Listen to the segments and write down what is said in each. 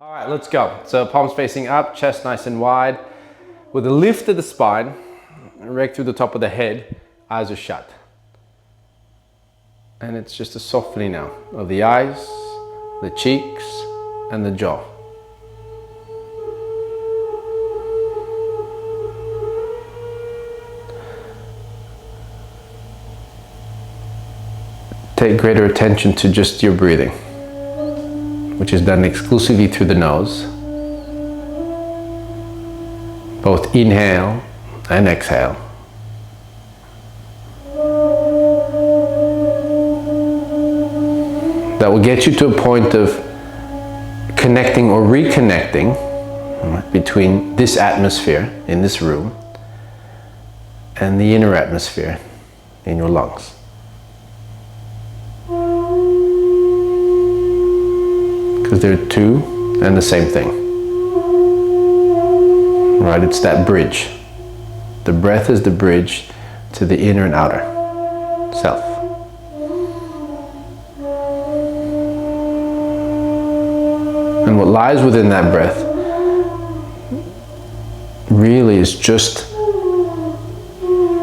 All right, let's go. So palms facing up, chest nice and wide. With a lift of the spine, right through the top of the head, eyes are shut. And it's just a softening now of the eyes, the cheeks, and the jaw. Take greater attention to just your breathing, which is done exclusively through the nose. Both inhale and exhale. That will get you to a point of connecting or reconnecting between this atmosphere in this room and the inner atmosphere in your lungs. Because they're two and the same thing. Right? It's that bridge. The breath is the bridge to the inner and outer self. And what lies within that breath really is just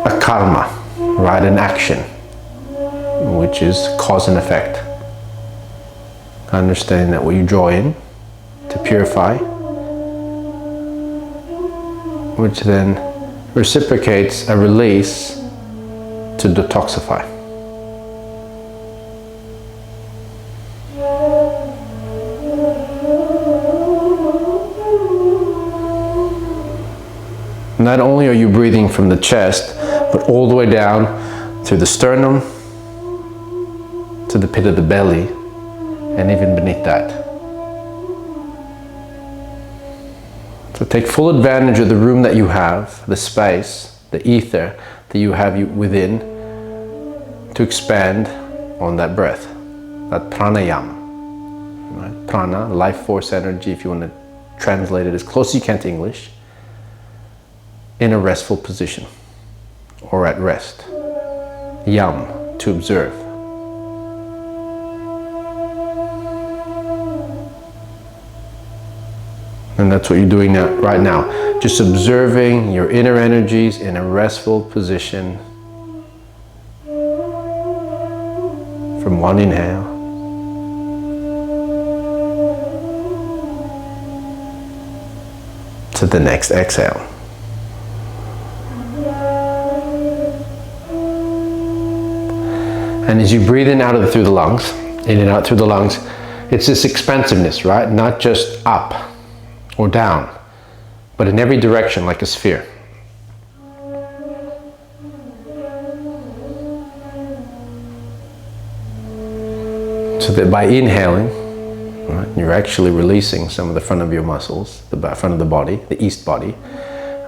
a karma, right? An action, which is cause and effect. Understanding that what you draw in to purify, which then reciprocates a release to detoxify. Not only are you breathing from the chest, but all the way down through the sternum, to the pit of the belly, and even beneath that. So take full advantage of the room that you have, the space, the ether that you have within to expand on that breath, that pranayama. Right? Prana, life force energy, if you want to translate it as close as you can to English, in a restful position or at rest. Yam, to observe. And that's what you're doing now, right now. Just observing your inner energies in a restful position. From one inhale to the next exhale. And as you breathe in through the lungs, in and out through the lungs, it's this expansiveness, right? Not just up or down, but in every direction like a sphere. So that by inhaling, right, you're actually releasing some of the front of your muscles, the front of the body, the east body,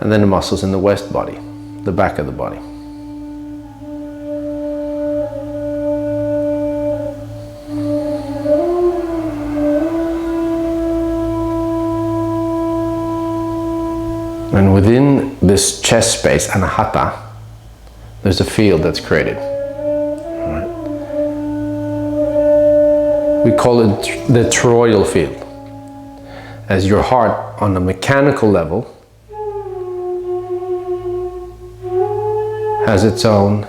and then the muscles in the west body, the back of the body. And within this chest space, anahata, there's a field that's created. Right? We call it the toroidal field. As your heart, on a mechanical level, has its own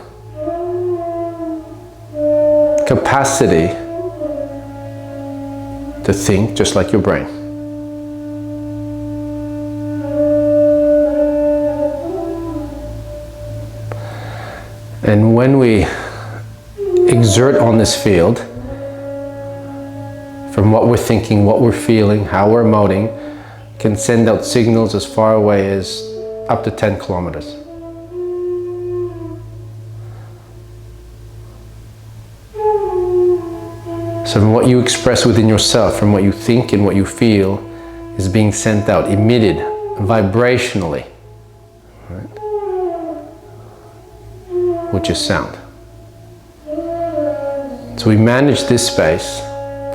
capacity to think just like your brain. And when we exert on this field, from what we're thinking, what we're feeling, how we're emoting, can send out signals as far away as up to 10 kilometers. So from what you express within yourself, from what you think and what you feel, is being sent out, emitted vibrationally. Right? Which is sound. So we manage this space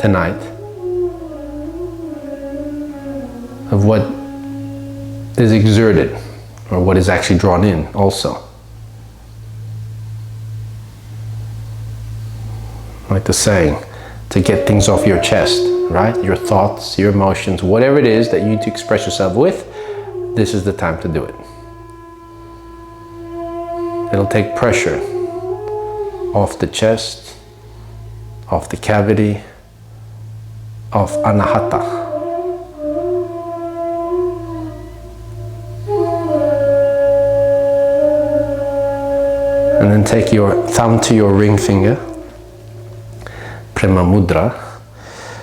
tonight of what is exerted or what is actually drawn in also. Like the saying, to get things off your chest. right? Your thoughts, your emotions, whatever it is that you need to express yourself with, this is the time to do it. It'll take pressure off the chest, off the cavity, off anahata. And then take your thumb to your ring finger, Prema Mudra.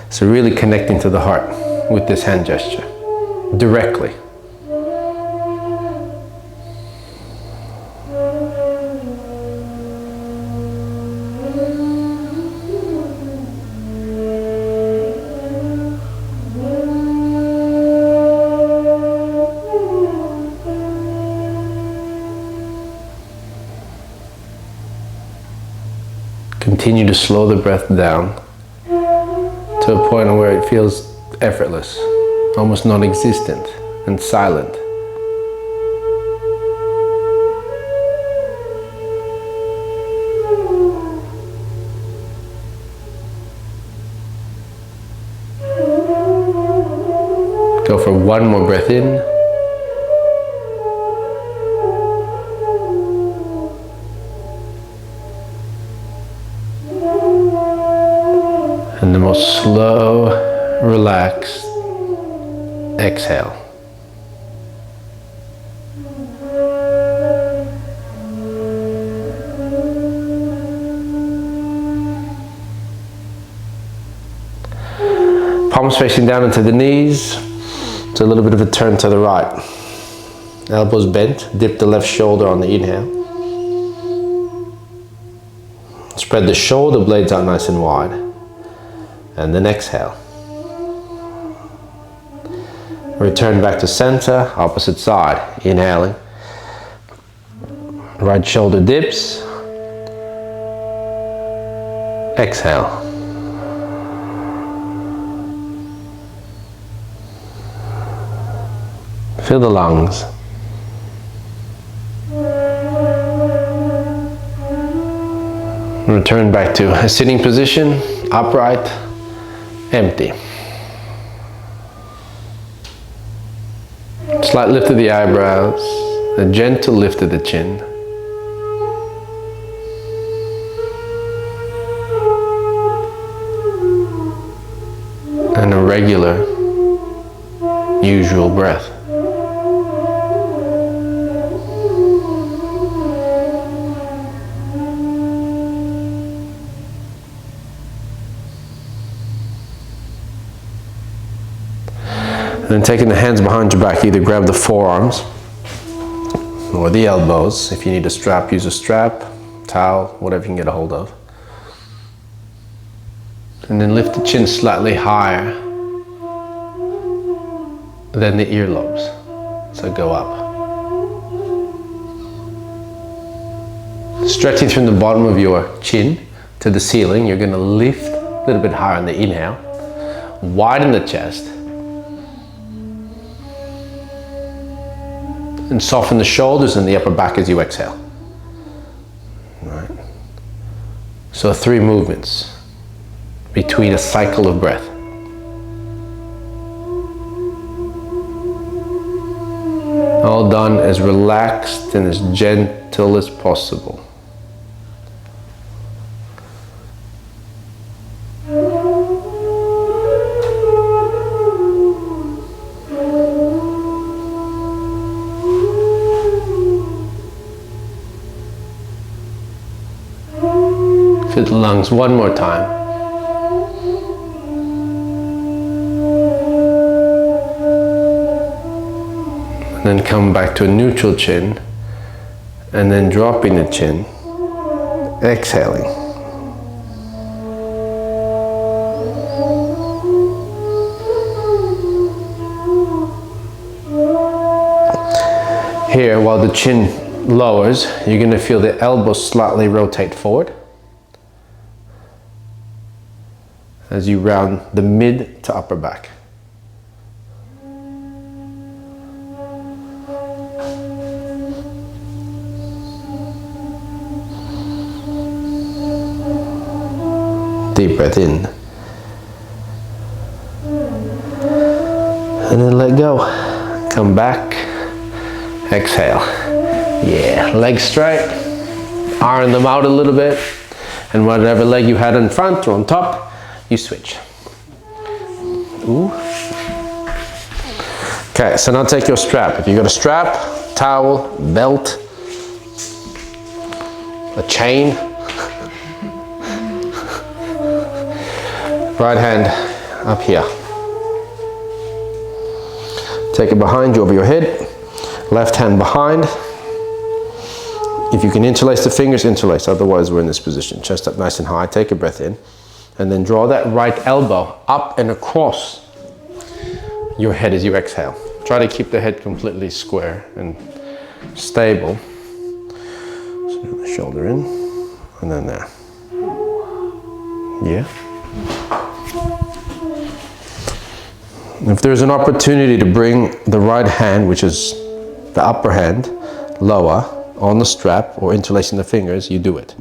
So really connecting to the heart with this hand gesture, directly. Continue to slow the breath down to a point where it feels effortless, almost non-existent and silent. Go for one more breath in. And the most slow, relaxed exhale. Palms facing down into the knees. It's a little bit of a turn to the right. Elbows bent, dip the left shoulder on the inhale. Spread the shoulder blades out nice and wide. And then exhale. Return back to center, opposite side. Inhaling. Right shoulder dips. Exhale. Feel the lungs. Return back to a sitting position, upright, empty. Slight lift of the eyebrows, a gentle lift of the chin. And a regular, usual breath. And then taking the hands behind your back, either grab the forearms or the elbows. If you need a strap, use a strap, towel, whatever you can get a hold of. And then lift the chin slightly higher than the earlobes. So go up. Stretching from the bottom of your chin to the ceiling, you're going to lift a little bit higher on the inhale. Widen the chest. And soften the shoulders and the upper back as you exhale. Right. So 3 movements between a cycle of breath. All done as relaxed and as gentle as possible. Fill the lungs one more time. And then come back to a neutral chin. And then dropping the chin. Exhaling. Here, while the chin lowers, you're going to feel the elbows slightly rotate forward. As you round the mid to upper back. Deep breath in. go. Come back. Exhale. Yeah, legs straight. Iron them out a little bit. And whatever leg you had in front or on top, you switch. Ooh. Okay, so now take your strap. If you got a strap, towel, belt, a chain. Right hand up here. Take it behind you over your head. Left hand behind. If you can interlace the fingers, interlace. Otherwise, we're in this position. Chest up nice and high. Take a breath in. And then draw that right elbow up and across your head as you exhale. Try to keep the head completely square and stable. So the shoulder in, and then there. Yeah. If there's an opportunity to bring the right hand, which is the upper hand, lower on the strap or interlacing the fingers, you do it.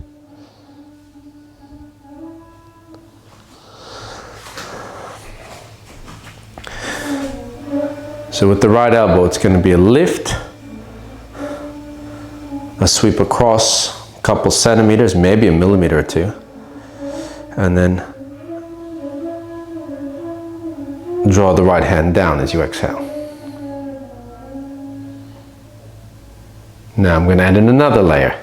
So with the right elbow, it's going to be a lift, a sweep across a couple centimeters, maybe a millimeter or two, and then draw the right hand down as you exhale. Now I'm going to add in another layer.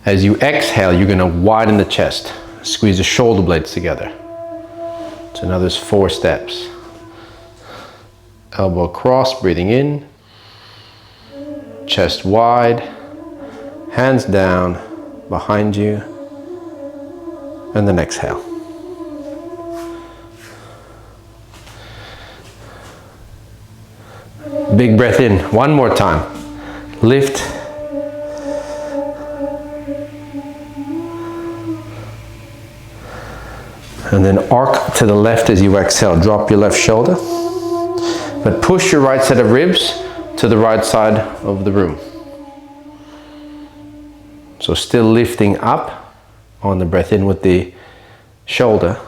As you exhale, you're going to widen the chest, squeeze the shoulder blades together. So now there's 4 steps. Elbow across, breathing in, chest wide, hands down, behind you, and then exhale. Big breath in, one more time. Lift. And then arc to the left as you exhale. Drop your left shoulder. But push your right set of ribs to the right side of the room. So still lifting up on the breath in with the shoulder.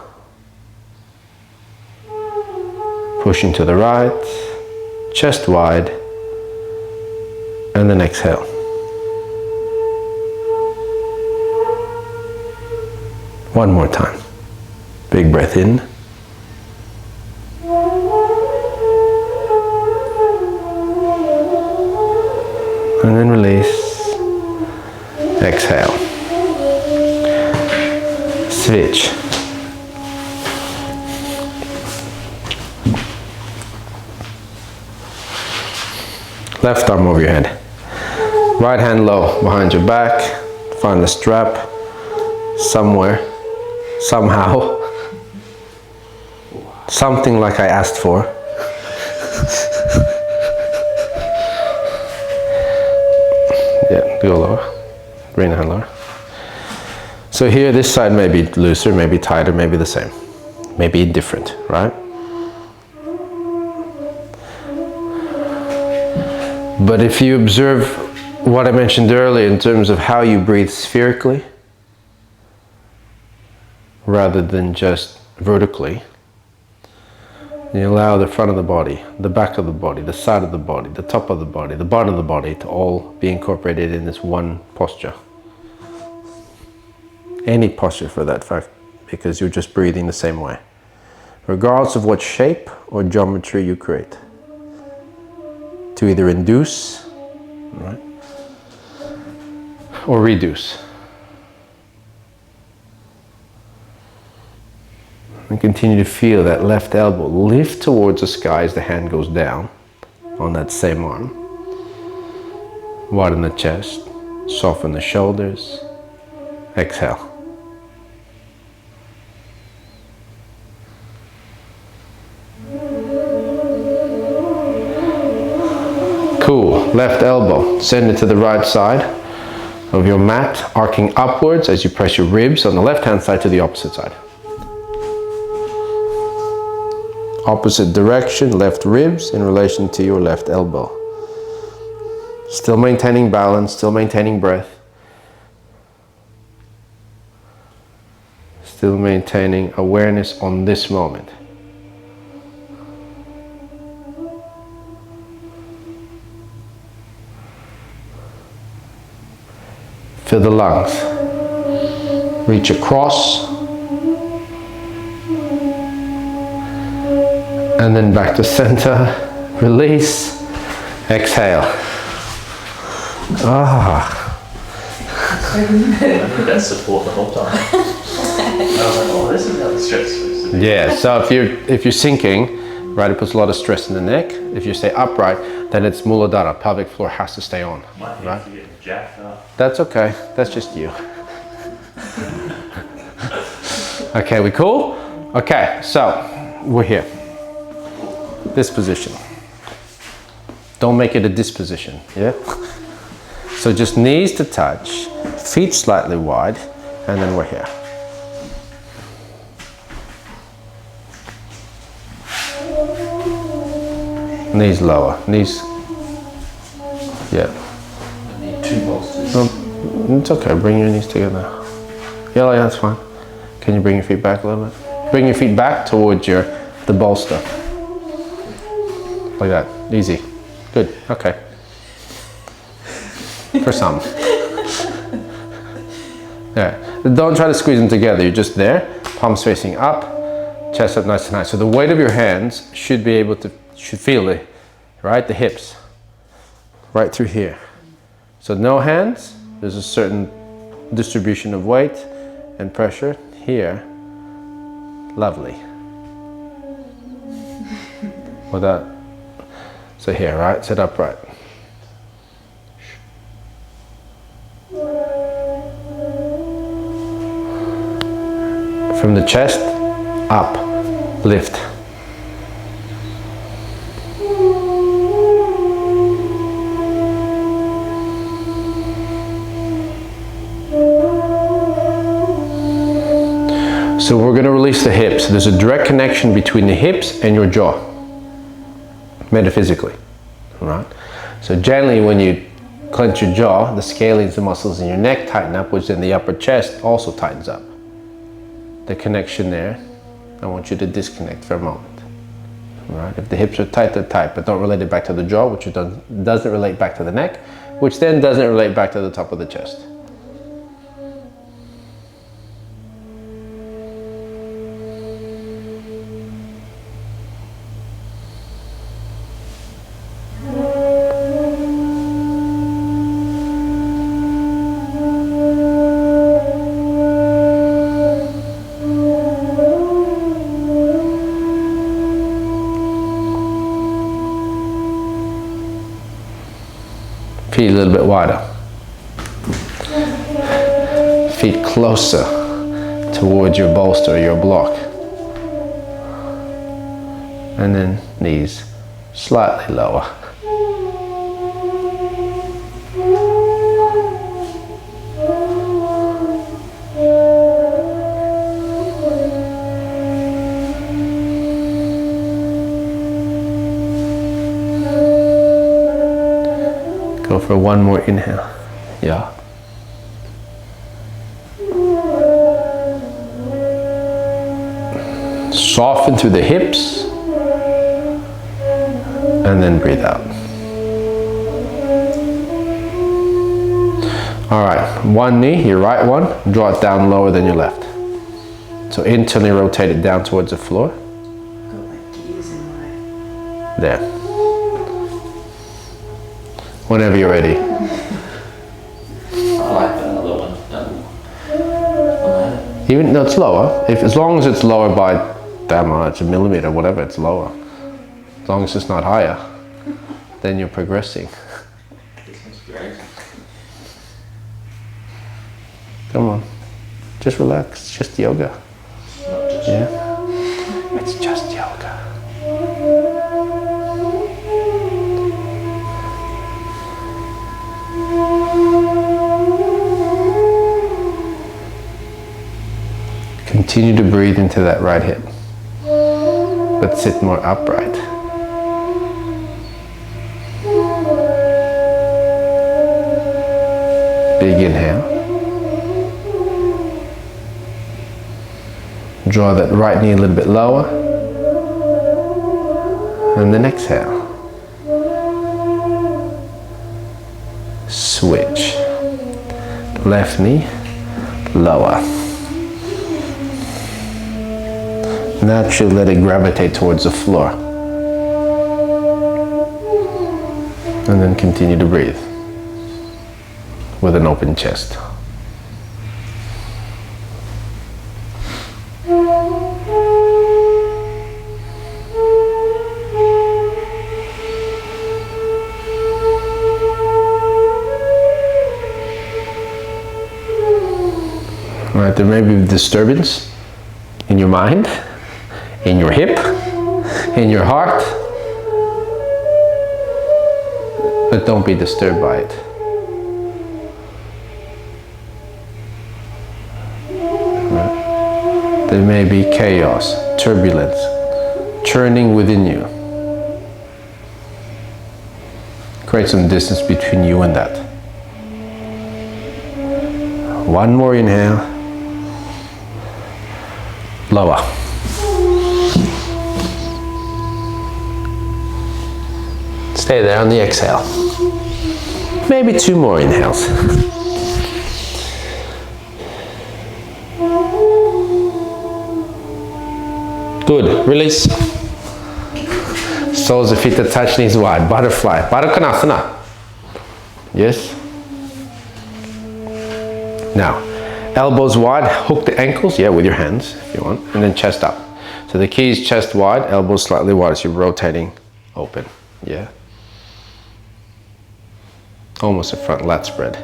Pushing to the right, chest wide, and then exhale. One more time. Big breath in. And then release. Exhale. Switch. Left arm over your head. Right hand low behind your back. Find the strap somewhere, somehow. Something like I asked for. Yeah, go lower. Bring the hand lower. So here, this side may be looser, maybe tighter, maybe the same. Maybe different, right? But if you observe what I mentioned earlier in terms of how you breathe spherically, rather than just vertically, you allow the front of the body, the back of the body, the side of the body, the top of the body, the bottom of the body to all be incorporated in this one posture. Any posture for that fact, because you're just breathing the same way, regardless of what shape or geometry you create. To either induce, right, or reduce. And continue to feel that left elbow lift towards the sky as the hand goes down on that same arm. Widen the chest, soften the shoulders, exhale. Cool, left elbow, send it to the right side of your mat, arcing upwards as you press your ribs on the left hand side to the opposite side. Opposite direction, left ribs in relation to your left elbow. Still maintaining balance, still maintaining breath. Still maintaining awareness on this moment. Feel the lungs. Reach across. And then back to center. Release. Exhale. Ah. That support the whole time. I was like, oh, this is how the stress is. Yeah, so if you're sinking, right, it puts a lot of stress in the neck. If you stay upright, then it's muladhara, pelvic floor has to stay on. My hands right? are getting jacked up. That's okay, that's just you. Okay, we cool? Okay, so we're here. This position. Don't make it a disposition, yeah? So just knees to touch, feet slightly wide, and then we're here. Knees lower, knees, yeah. I need 2 bolsters. No, it's okay, bring your knees together. Yeah, that's fine. Can you bring your feet back a little bit? Bring your feet back towards the bolster. Like that, easy. Good, okay. For some. Yeah, don't try to squeeze them together, you're just there, palms facing up, chest up nice and high. So the weight of your hands should feel it, right? The hips, right through here. So no hands, there's a certain distribution of weight and pressure. Here, lovely. With that, so here, right? Sit upright. From the chest, up, lift. So we're going to release the hips. There's a direct connection between the hips and your jaw, metaphysically, right? So generally when you clench your jaw, the scalenes, the muscles in your neck tighten up, which then the upper chest also tightens up. The connection there, I want you to disconnect for a moment, right? If the hips are tight, they're tight, but don't relate it back to the jaw, which doesn't relate back to the neck, which then doesn't relate back to the top of the chest. Feet a little bit wider. Feet closer towards your bolster, your block. And then knees slightly lower. Go for one more inhale. Yeah. Soften through the hips and then breathe out. All right, one knee, your right one, draw it down lower than your left. So internally rotate it down towards the floor. There. Whenever you're ready. I like that other one. Even though it's lower, as long as it's lower by that much, a millimeter, whatever, it's lower. As long as it's not higher, then you're progressing. This one's great. Come on, just relax. It's just yoga. Not just Yeah, it's just yoga. Continue to breathe into that right hip, but sit more upright. Big inhale. Draw that right knee a little bit lower. And then exhale. Switch. left knee, lower. Naturally let it gravitate towards the floor. And then continue to breathe with an open chest. Right, there may be a disturbance in your mind, in your hip, in your heart, but don't be disturbed by it. Right. There may be chaos, turbulence, churning within you. Create some distance between you and that. One more inhale. Lower. Stay there on the exhale. Maybe 2 more inhales. Good. Release. Soles of feet to touch, knees wide. Butterfly. Baddha Konasana. Yes. Now, elbows wide, hook the ankles, yeah, with your hands if you want, and then chest up. So the key is chest wide, elbows slightly wide as you're rotating open, yeah. Almost a front lat spread.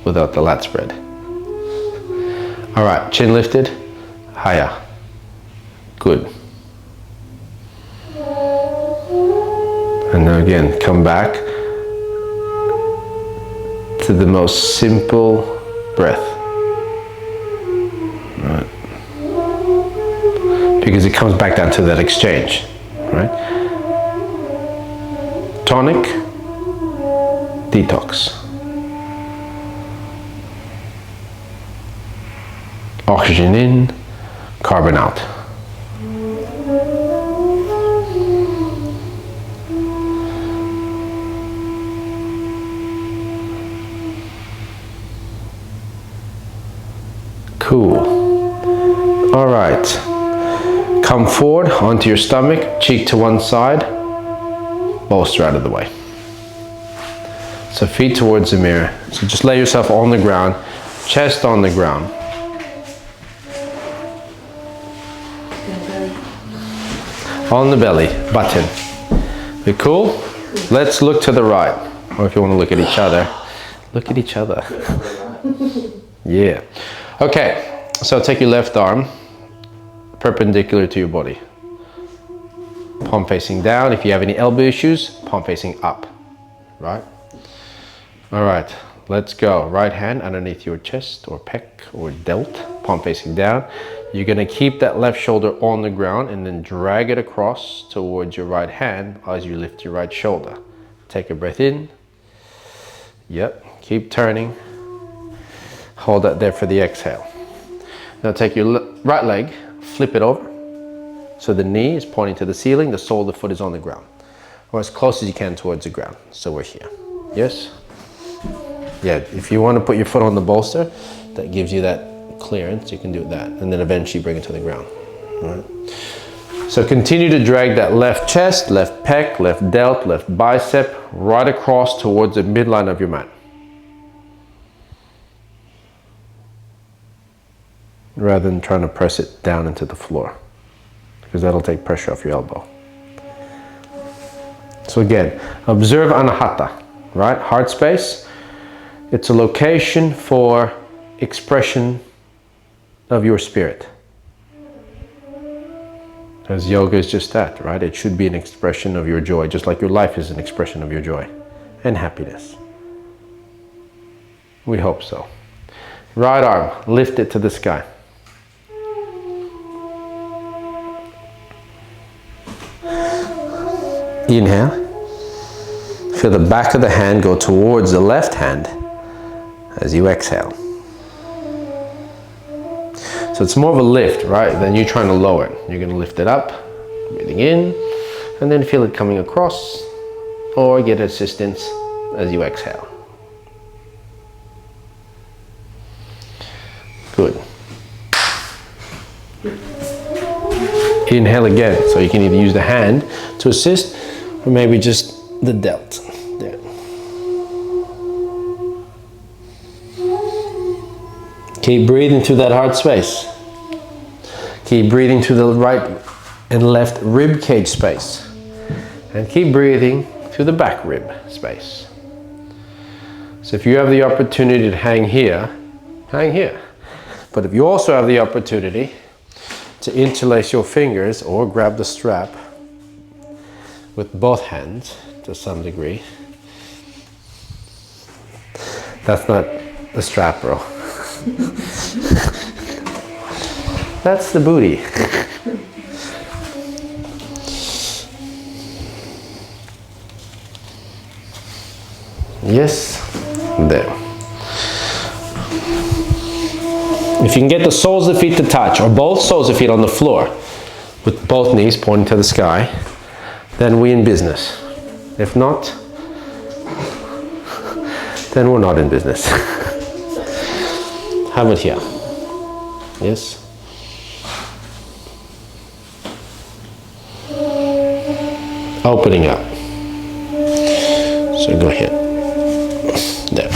Without the lat spread. All right, chin lifted, higher. Good. And now again, come back to the most simple breath, right? Because it comes back down to that exchange, right? Tonic, detox. Oxygen in, carbon out. Cool. All right. Come forward onto your stomach, cheek to one side, bolster out of the way. So feet towards the mirror. So just lay yourself on the ground, chest on the ground. On the belly, button. We cool? Let's look to the right. Or if you want to look at each other, look at each other. Yeah. Okay, so take your left arm perpendicular to your body. Palm facing down. If you have any elbow issues, palm facing up, right? All right, let's go. Right hand underneath your chest or pec or delt, palm facing down. You're gonna keep that left shoulder on the ground and then drag it across towards your right hand as you lift your right shoulder. Take a breath in. Yep, keep turning. Hold that there for the exhale. Now take your right leg, flip it over. So the knee is pointing to the ceiling, the sole of the foot is on the ground. Or as close as you can towards the ground. So we're here. Yes? Yeah, if you want to put your foot on the bolster, that gives you that clearance, you can do that. And then eventually bring it to the ground. All right. So continue to drag that left chest, left pec, left delt, left bicep, right across towards the midline of your mat. Rather than trying to press it down into the floor, because that'll take pressure off your elbow. So again, observe anahata, right? Heart space. It's a location for expression of your spirit. Because yoga is just that, right? It should be an expression of your joy, just like your life is an expression of your joy and happiness. We hope so. Right arm, lift it to the sky. Inhale. Feel the back of the hand go towards the left hand as you exhale. So it's more of a lift, right, than you trying to lower it. You're going to lift it up, breathing in, and then feel it coming across, or get assistance as you exhale. Good. Inhale again. So you can either use the hand to assist or maybe just the delt. There. Keep breathing through that heart space. Keep breathing through the right and left rib cage space. And keep breathing through the back rib space. So if you have the opportunity to hang here, hang here. But if you also have the opportunity to interlace your fingers or grab the strap with both hands to some degree. That's not the strap, bro. That's the booty. Yes, there. If you can get the soles of the feet to touch, or both soles of the feet on the floor, with both knees pointing to the sky, then we in business. If not, then we're not in business. Have it here. Yes. Opening up. So go here. There.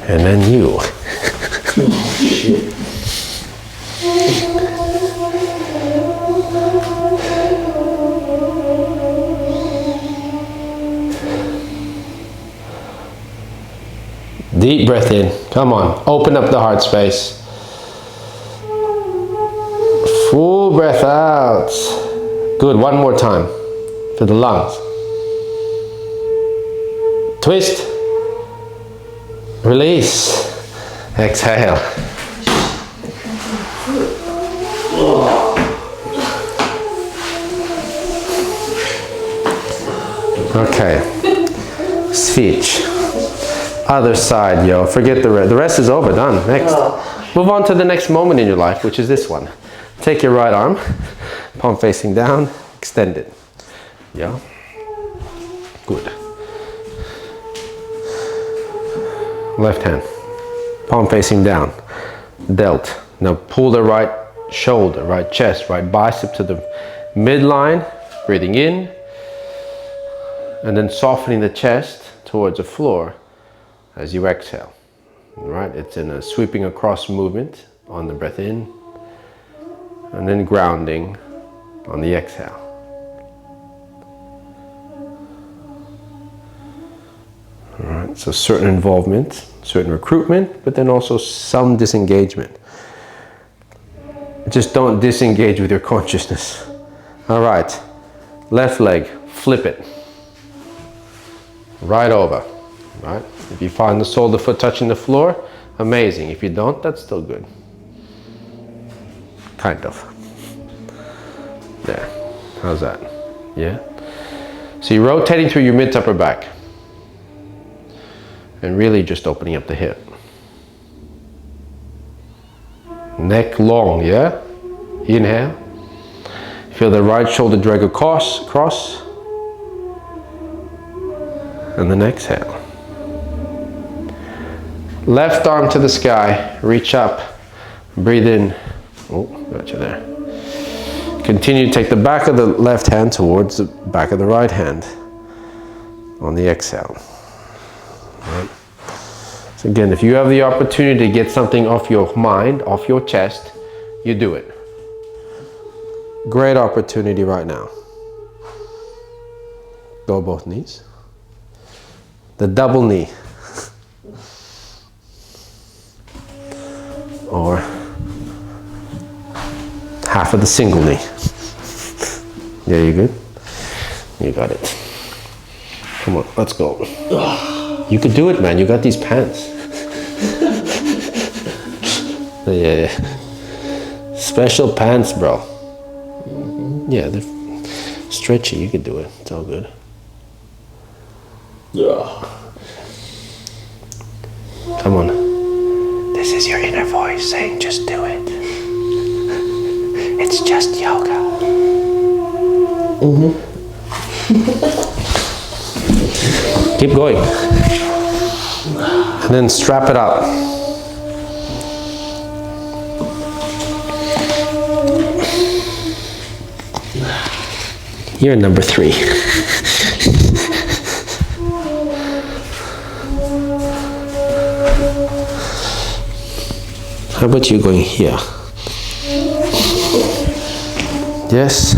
And then you. Deep breath in. Come on. Open up the heart space. Full breath out. Good. One more time. For the lungs. Twist. Release. Exhale. Okay. Switch. Other side, yo. Forget the rest. The rest is over. Done. Next. Move on to the next moment in your life, which is this one. Take your right arm, palm facing down, extend it. Yeah. Good. Left hand, palm facing down, delt. Now pull the right shoulder, right chest, right bicep to the midline, breathing in, and then softening the chest towards the floor as you exhale. All right, it's in a sweeping across movement on the breath in, and then grounding on the exhale. All right, so certain involvement, certain recruitment, but then also some disengagement. Just don't disengage with your consciousness. All right, left leg, flip it. Right over, right? If you find the sole of the foot touching the floor, amazing. If you don't, that's still good. Kind of. There, how's that? Yeah? So you're rotating through your mid to upper back. And really just opening up the hip. Neck long, yeah? Inhale. Feel the right shoulder drag across. And then exhale. Left arm to the sky, reach up, breathe in. Oh, got you there. Continue to take the back of the left hand towards the back of the right hand on the exhale. Right. So again, if you have the opportunity to get something off your mind, off your chest, you do it. Great opportunity right now. Go both knees. The double knee. Or half of the single knee. Yeah, you good? You got it. Come on, let's go. You could do it, man. You got these pants. Yeah. Special pants, bro. Yeah, they're stretchy. You could do it. It's all good. Come on. This is your inner voice saying, just do it. It's just yoga. Keep going. And then strap it up. You're number 3. How about you going here? Yes.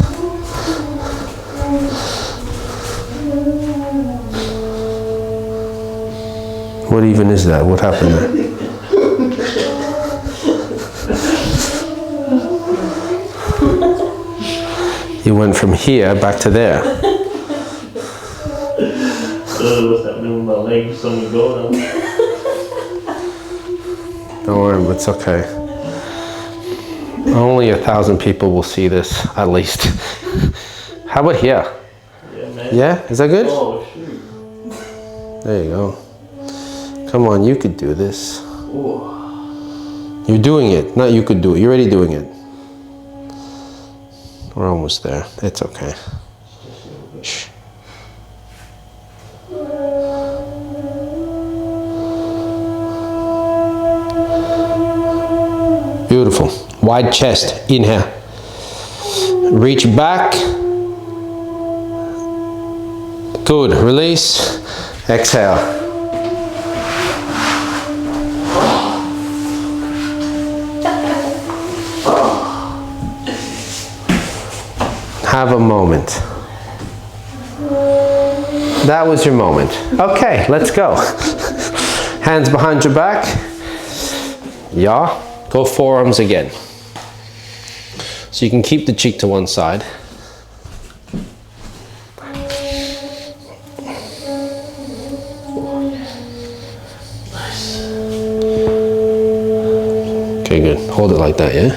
What even is that? What happened there? You went from here back to there. What's happening with my legs? Something going on. Don't worry, it's okay. Only 1,000 people will see this, at least. How about here? Yeah, man. Yeah? Is that good? Oh, shoot. There you go. Come on, you could do this. Ooh. You're doing it. Not you could do it. You're already doing it. We're almost there. It's okay. Shh. Beautiful. Wide chest. Inhale. Reach back. Good. Release. Exhale. Have a moment. That was your moment. Okay, let's go. Hands behind your back. Yeah. Go forearms again. So you can keep the cheek to one side. Okay, good. Hold it like that, yeah?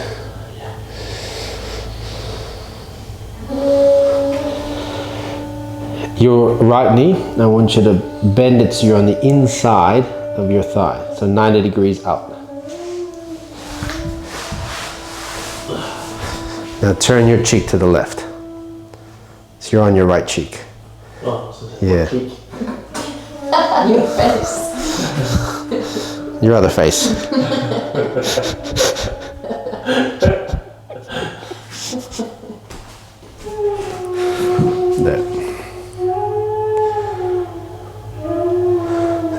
Your right knee, I want you to bend it so you're on the inside of your thigh. So 90 degrees out. Now turn your cheek to the left. So you're on your right cheek. Oh, so Yeah. cheek. Your face. Your other face. There.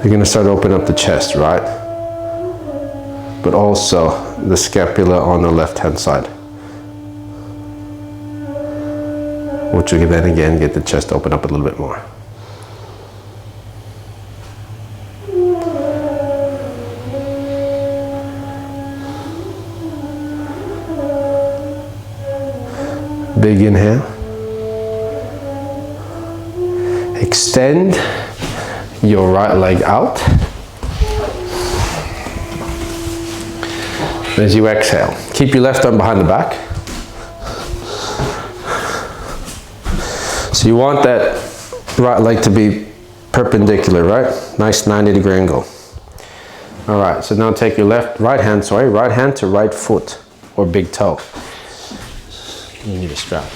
You're going to start to open up the chest, right? But also the scapula on the left-hand side. Which will then again get the chest to open up a little bit more. Big inhale. Extend your right leg out. As you exhale, keep your left arm behind the back. So you want that right leg to be perpendicular, right? Nice 90-degree angle. All right, so now take your right hand to right foot or big toe. You need a strap.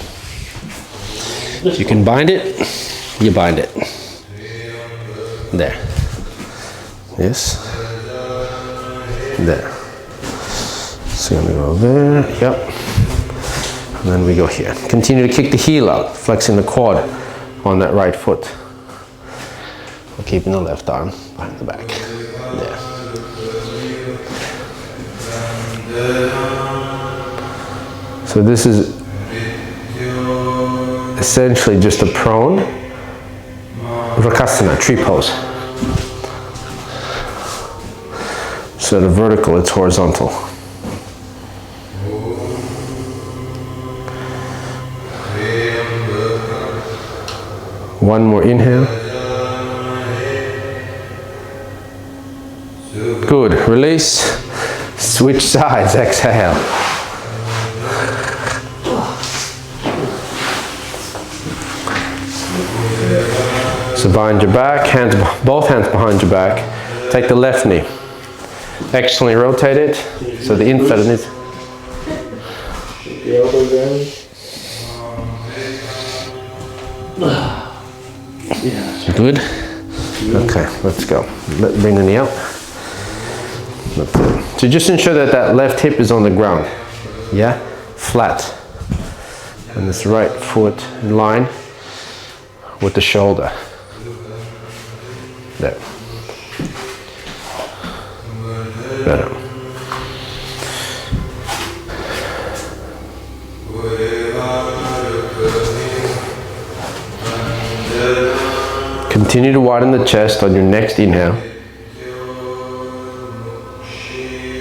If you can bind it, you bind it. There. Yes. There. So I'm gonna go there, yep. And then we go here. Continue to kick the heel out, flexing the quad on that right foot. We're keeping the left arm behind the back. There. So this is essentially just a prone Rakasana, tree pose. Instead of vertical, it's horizontal. One more inhale. Good. Release. Switch sides. Exhale. So bind your back, both hands behind your back. Take the left knee. Externally rotate it. So the inside of it. The elbow down. Yeah. Good? Okay, let's go. Bring the knee out. So just ensure that that left hip is on the ground. Yeah? Flat. And this right foot in line with the shoulder. There. Better. Continue to widen the chest on your next inhale.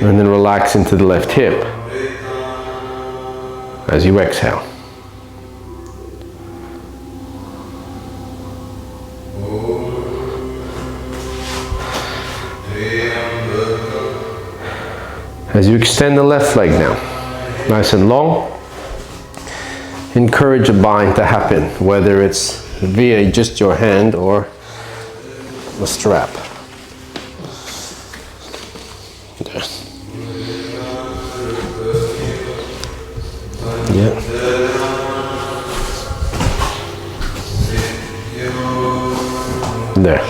And then relax into the left hip as you exhale. As you extend the left leg now, nice and long, encourage a bind to happen, whether it's via just your hand or the strap. Okay. Yeah. There.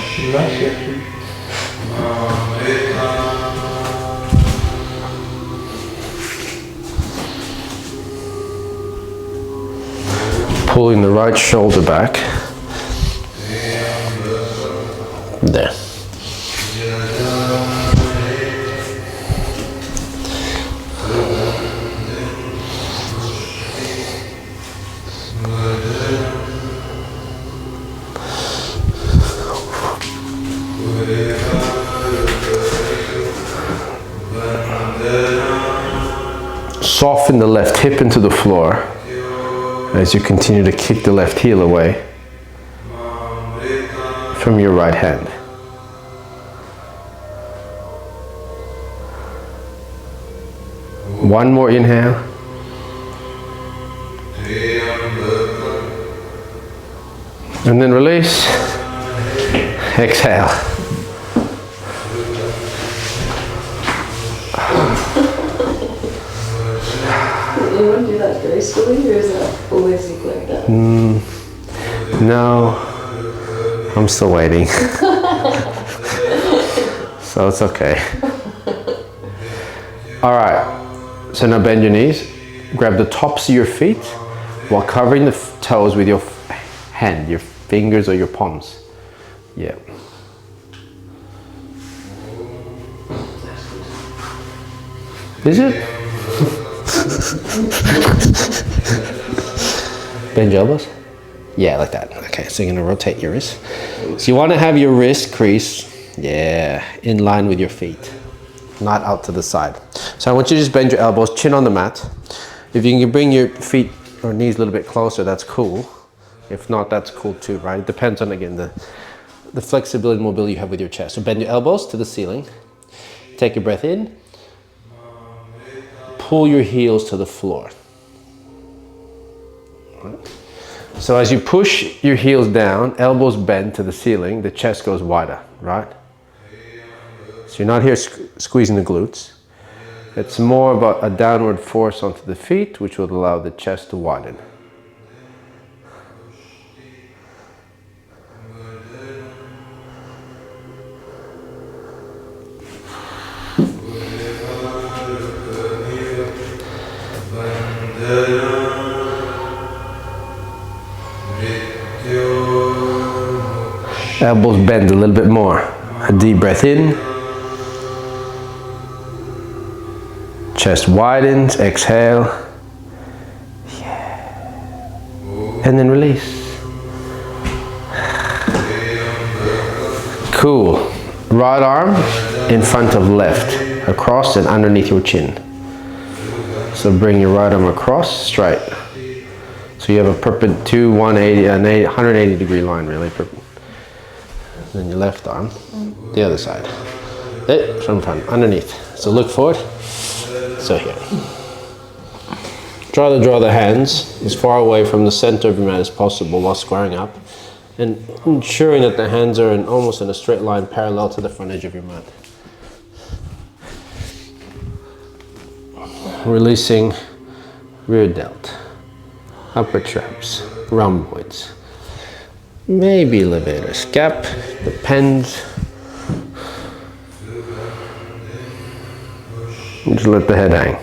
Pulling the right shoulder back. There. Soften the left hip into the floor as you continue to kick the left heel away from your right hand. One more inhale. And then release. Exhale. Does anyone do that gracefully, or is that always like that? No, I'm still waiting. So it's okay. All right, so now bend your knees, grab the tops of your feet while covering the toes with your hand, your fingers or your palms. Yeah. Is it? Bend your elbows? Yeah, like that. Okay, so you're gonna rotate your wrist. So you wanna have your wrist crease, yeah, in line with your feet, not out to the side. So I want you to just bend your elbows, chin on the mat. If you can bring your feet or knees a little bit closer, that's cool. If not, that's cool too, right? It depends on, again, the flexibility and mobility you have with your chest. So bend your elbows to the ceiling. Take a breath in. Pull your heels to the floor. So as you push your heels down, elbows bend to the ceiling, the chest goes wider, right? So you're not here squeezing the glutes. It's more about a downward force onto the feet, which will allow the chest to widen. Elbows bend a little bit more. A deep breath in. Chest widens, exhale. Yeah. And then release. Cool. Right arm in front of left, across and underneath your chin. So bring your right arm across, straight. So you have a perpendicular 180 degree line, really. Then your left arm, the other side. From front, underneath. So look forward. So here. Try to draw the hands as far away from the center of your mat as possible while squaring up, and ensuring that the hands are almost in a straight line parallel to the front edge of your mat. Releasing rear delt, upper traps, rhomboids. Maybe levator scap, depends. Just let the head hang.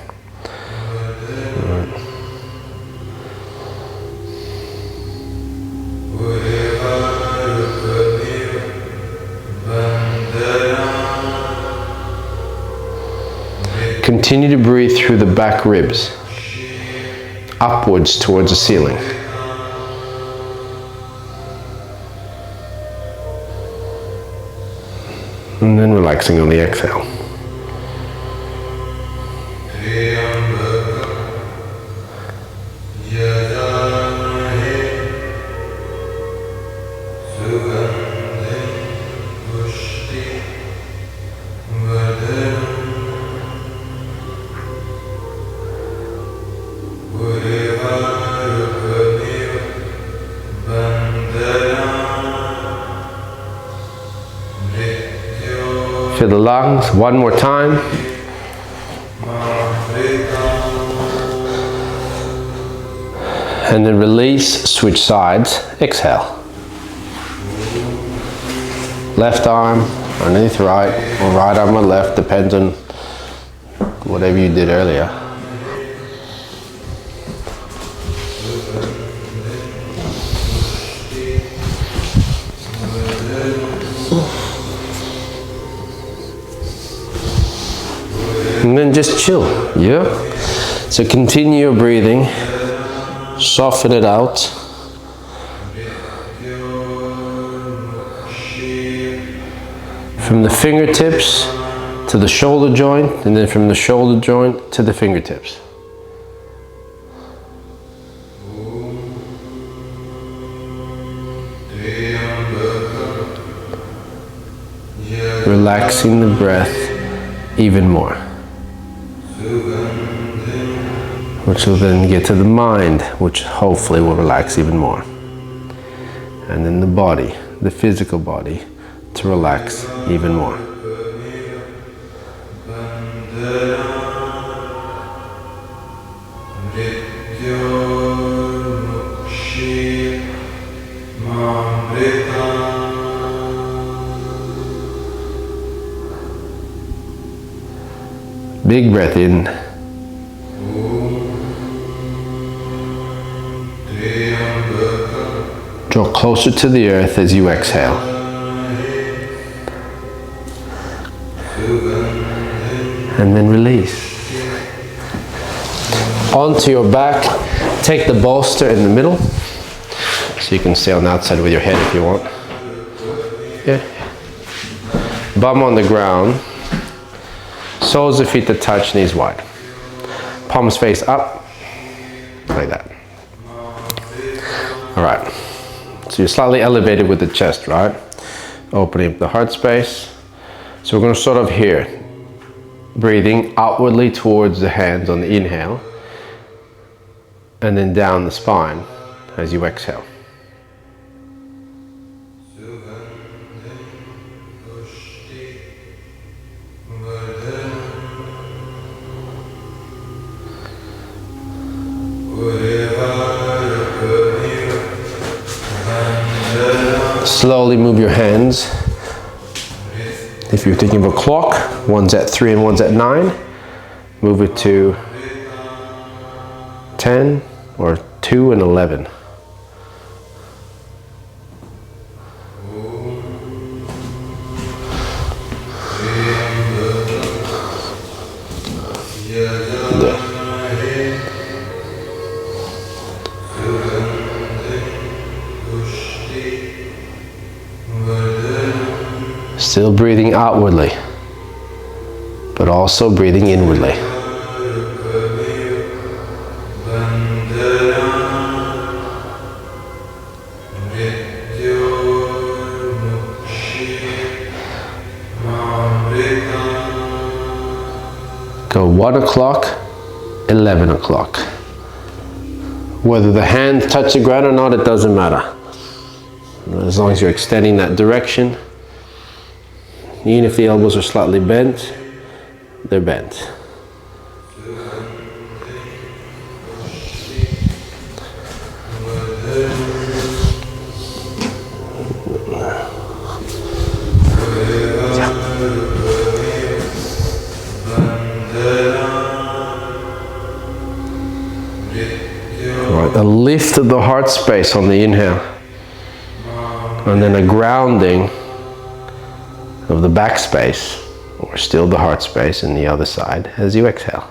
continue to breathe through the back ribs, upwards towards the ceiling. And then relaxing on the exhale. Feel the lungs one more time. And then release, switch sides, exhale. Left arm underneath right, or right arm or left, depends on whatever you did earlier. And then just chill, yeah? So continue your breathing, soften it out. From the fingertips to the shoulder joint, and then from the shoulder joint to the fingertips. Relaxing the breath even more, which will then get to the mind, which hopefully will relax even more. And then the body, the physical body, to relax even more. Big breath in. Draw closer to the earth as you exhale. And then release. Onto your back, take the bolster in the middle. So you can stay on the outside with your head if you want. Yeah. Bum on the ground. Soles of feet to touch, knees wide. Palms face up, like that. All right. So you're slightly elevated with the chest, right? Opening up the heart space. So we're going to start off here. Breathing outwardly towards the hands on the inhale. And then down the spine as you exhale. Slowly move your hands. If you're thinking of a clock, one's at 3 and one's at 9. Move it to 10 or 2 and 11. Still breathing outwardly, but also breathing inwardly. Go 1 o'clock, 11 o'clock. Whether the hands touch the ground or not, it doesn't matter. As long as you're extending that direction. Even if the elbows are slightly bent, they're bent. Right, a lift of the heart space on the inhale, and then a grounding of the back space, or or still the heart space in the other side as you exhale.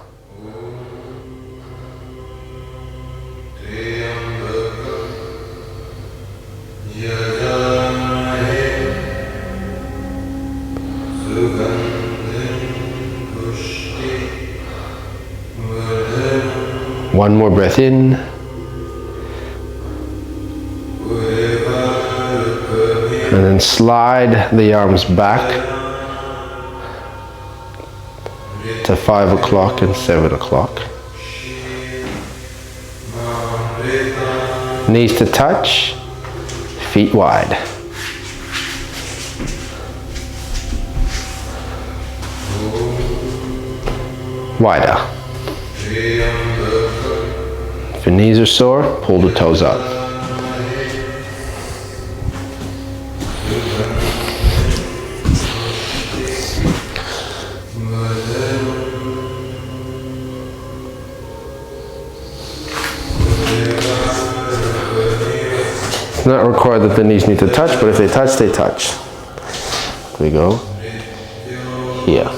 One more breath in. And then slide the arms back to 5 o'clock and 7 o'clock. Knees to touch, feet wide. Wider. If your knees are sore, pull the toes up. It's not required that the knees need to touch, but if they touch, they touch. We go here.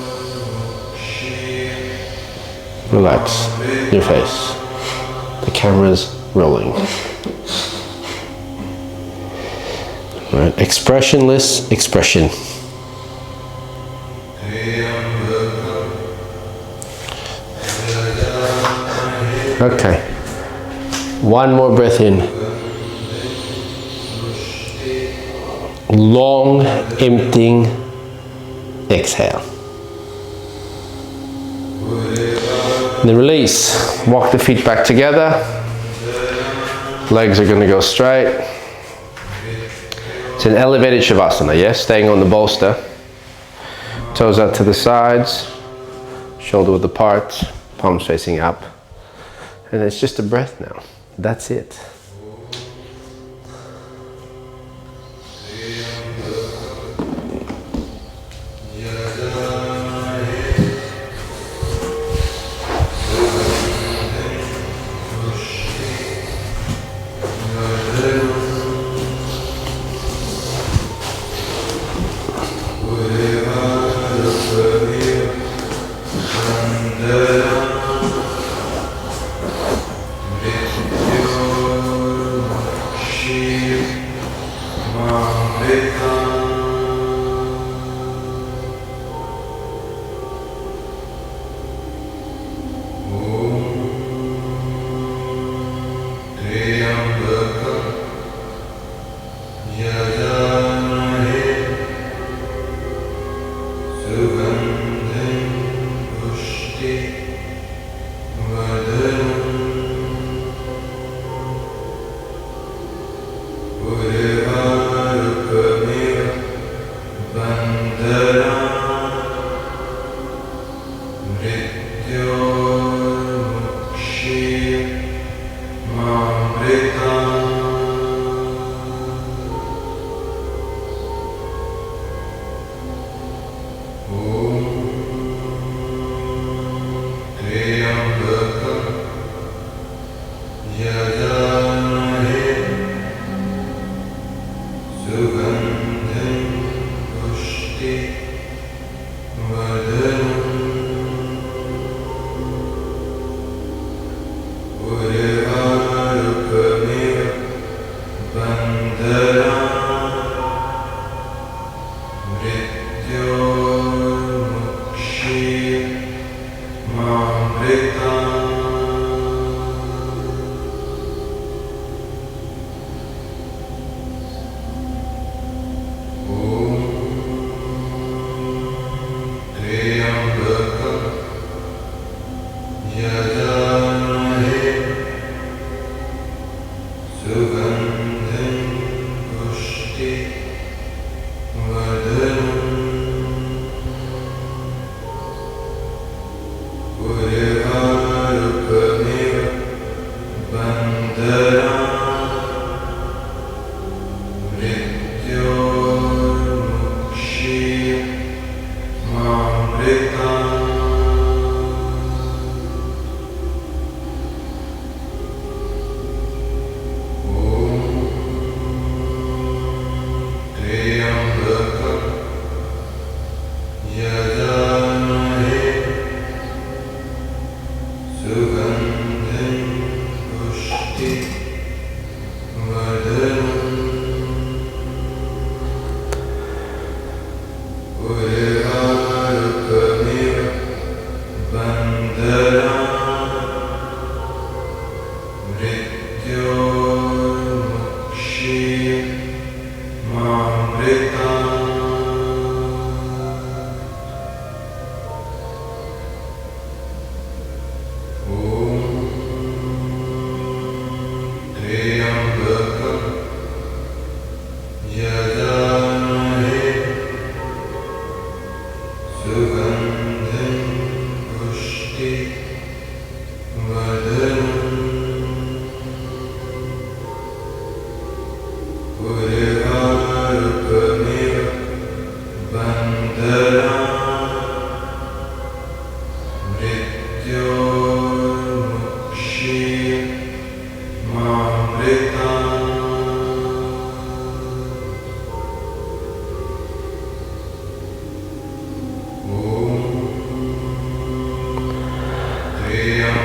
Relax your face. The camera's rolling. Right, expressionless expression. Okay. One more breath in. Long, emptying exhale. Then release. Walk the feet back together. Legs are going to go straight. It's an elevated Shavasana, yes? Staying on the bolster. Toes out to the sides. Shoulder width apart. Palms facing up. And it's just a breath now. That's it.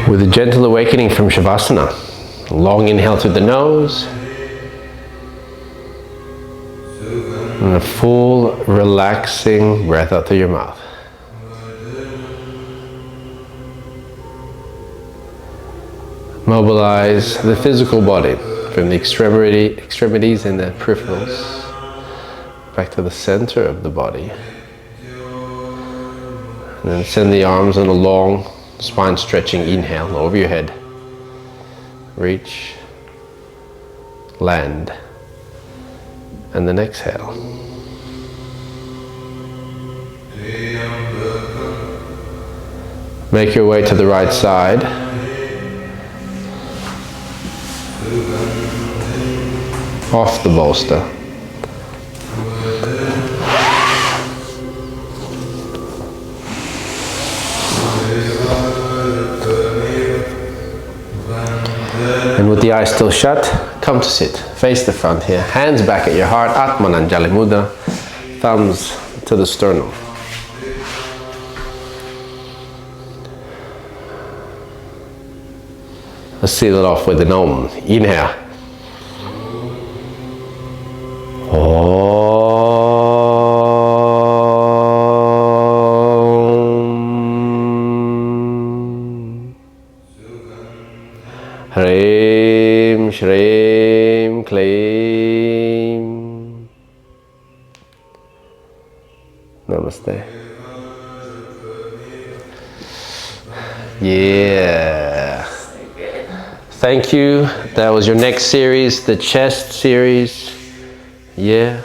With a gentle awakening from Shavasana, long inhale through the nose, and a full relaxing breath out through your mouth. Mobilize the physical body from the extremities and the peripherals back to the center of the body. And then send the arms on a long spine stretching inhale over your head. Reach, land, and then exhale. Make your way to the right side. Off the bolster. And with the eyes still shut, come to sit. Face the front here. Hands back at your heart. Atmananjali Mudra. Thumbs to the sternum. Let's seal it off with an Om. Inhale. Hreem, Shreem, Kleem. Namaste. Yeah. Thank you. That was your next series, the chest series. Yeah.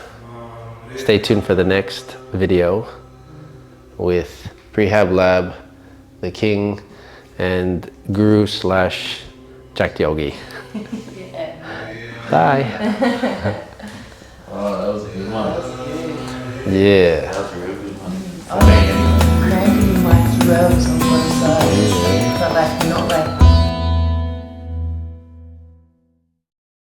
Stay tuned for the next video with Prehab Lab, the king and guru / Jacked Yogi. Yeah. Bye. Oh, that was a good one. Yeah. That was a real good one. Cranking my rose on one side, but like not like